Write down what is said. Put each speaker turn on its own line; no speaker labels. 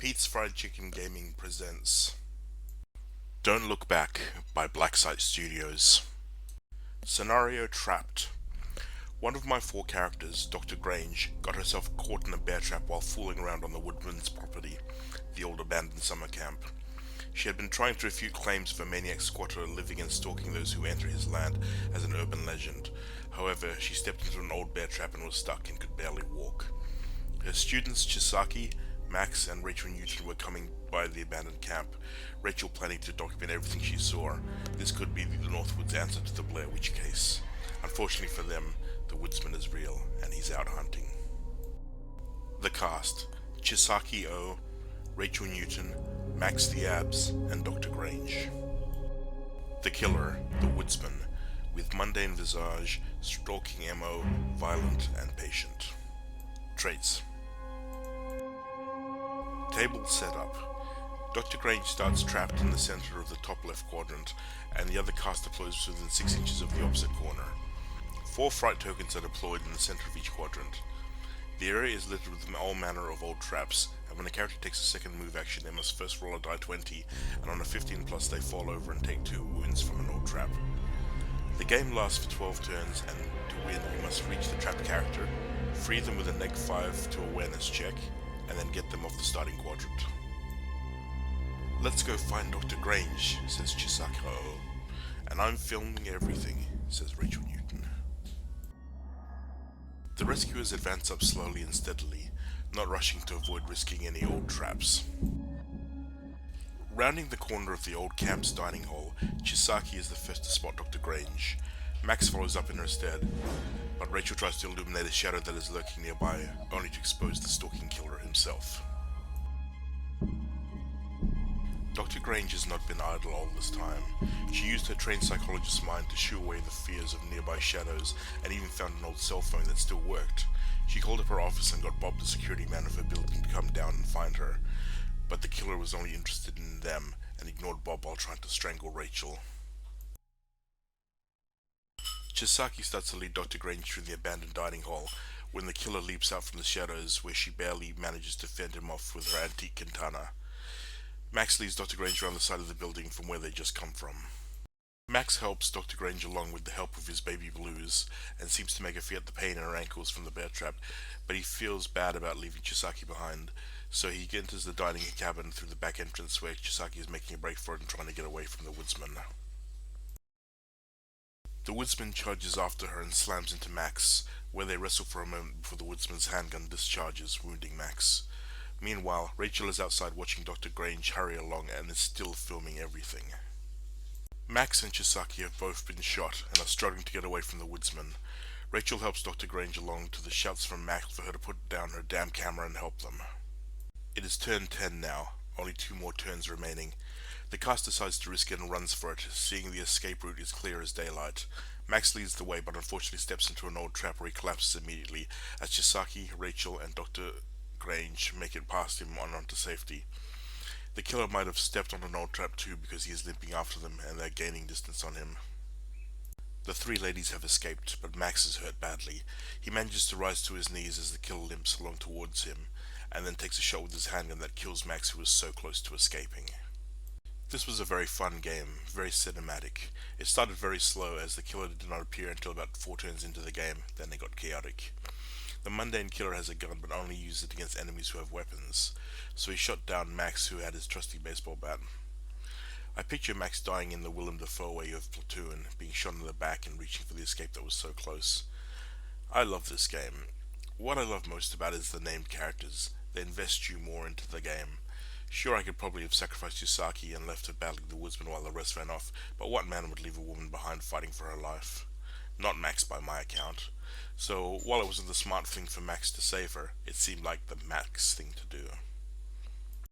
Pete's Fried Chicken Gaming presents Don't Look Back by Blacksite Studios. Scenario Trapped. One of my four characters, Dr. Grange, got herself caught in a bear trap while fooling around on the Woodman's property, the old abandoned summer camp. She had been trying to refute claims of a maniac squatter living and stalking those who enter his land as an urban legend. However, she stepped into an old bear trap and was stuck and could barely walk. Her students, Chisaki, Max, and Rachel Newton were coming by the abandoned camp, Rachel planning to document everything she saw. This could be the Northwoods' answer to the Blair Witch case. Unfortunately for them, the woodsman is real, and he's out hunting. The cast: Chisaki O, Rachel Newton, Max the Abs, and Dr. Grange. The killer, the woodsman, with mundane visage, stalking MO, violent and patient. Traits. Table setup. Dr. Grange starts trapped in the center of the top left quadrant, and the other cast deploys within 6 inches of the opposite corner. 4 fright tokens are deployed in the center of each quadrant. The area is littered with all manner of old traps, and when a character takes a second move action, they must first roll a die 20, and on a 15 plus they fall over and take 2 wounds from an old trap. The game lasts for 12 turns, and to win you must reach the trapped character, free them with a -5 to awareness check, and then get them off the starting quadrant. "Let's go find Dr. Grange," says Chisako. "And I'm filming everything," says Rachel Newton. The rescuers advance up slowly and steadily, not rushing to avoid risking any old traps. Rounding the corner of the old camp's dining hall, Chisaki is the first to spot Dr. Grange. Max follows up in her stead, but Rachel tries to illuminate a shadow that is lurking nearby, only to expose the stalking killer himself. Dr. Grange has not been idle all this time. She used her trained psychologist's mind to shoo away the fears of nearby shadows, and even found an old cell phone that still worked. She called up her office and got Bob, the security man of her building, to come down and find her, but the killer was only interested in them and ignored Bob while trying to strangle Rachel. Chisaki starts to lead Dr. Grange through the abandoned dining hall when the killer leaps out from the shadows, where she barely manages to fend him off with her antique katana. Max leads Dr. Grange around the side of the building from where they just come from. Max helps Dr. Grange along with the help of his baby blues, and seems to make her forget the pain in her ankles from the bear trap, but he feels bad about leaving Chisaki behind, so he enters the dining cabin through the back entrance where Chisaki is making a break for it and trying to get away from the woodsman. The woodsman charges after her and slams into Max, where they wrestle for a moment before the woodsman's handgun discharges, wounding Max. Meanwhile, Rachel is outside watching Dr. Grange hurry along and is still filming everything. Max and Chisaki have both been shot and are struggling to get away from the woodsman. Rachel helps Dr. Grange along to the shouts from Max for her to put down her damn camera and help them. It is turn 10 now, only 2 more turns remaining. The cast decides to risk it and runs for it, seeing the escape route is clear as daylight. Max leads the way, but unfortunately steps into an old trap where he collapses immediately, as Chisaki, Rachel, and Dr. Grange make it past him onto safety. The killer might have stepped on an old trap too, because he is limping after them and they're gaining distance on him. The 3 ladies have escaped, but Max is hurt badly. He manages to rise to his knees as the killer limps along towards him, and then takes a shot with his handgun that kills Max, who was so close to escaping. This was a very fun game, very cinematic. It started very slow as the killer did not appear until about 4 turns into the game, then it got chaotic. The mundane killer has a gun but only uses it against enemies who have weapons, so he shot down Max, who had his trusty baseball bat. I picture Max dying in the Willem Dafoe way of Platoon, being shot in the back and reaching for the escape that was so close. I love this game. What I love most about it is the named characters. They invest you more into the game. Sure, I could probably have sacrificed Yusaki and left her battling the woodsman while the rest ran off, but what man would leave a woman behind fighting for her life? Not Max by my account. So while it wasn't the smart thing for Max to save her, it seemed like the Max thing to do.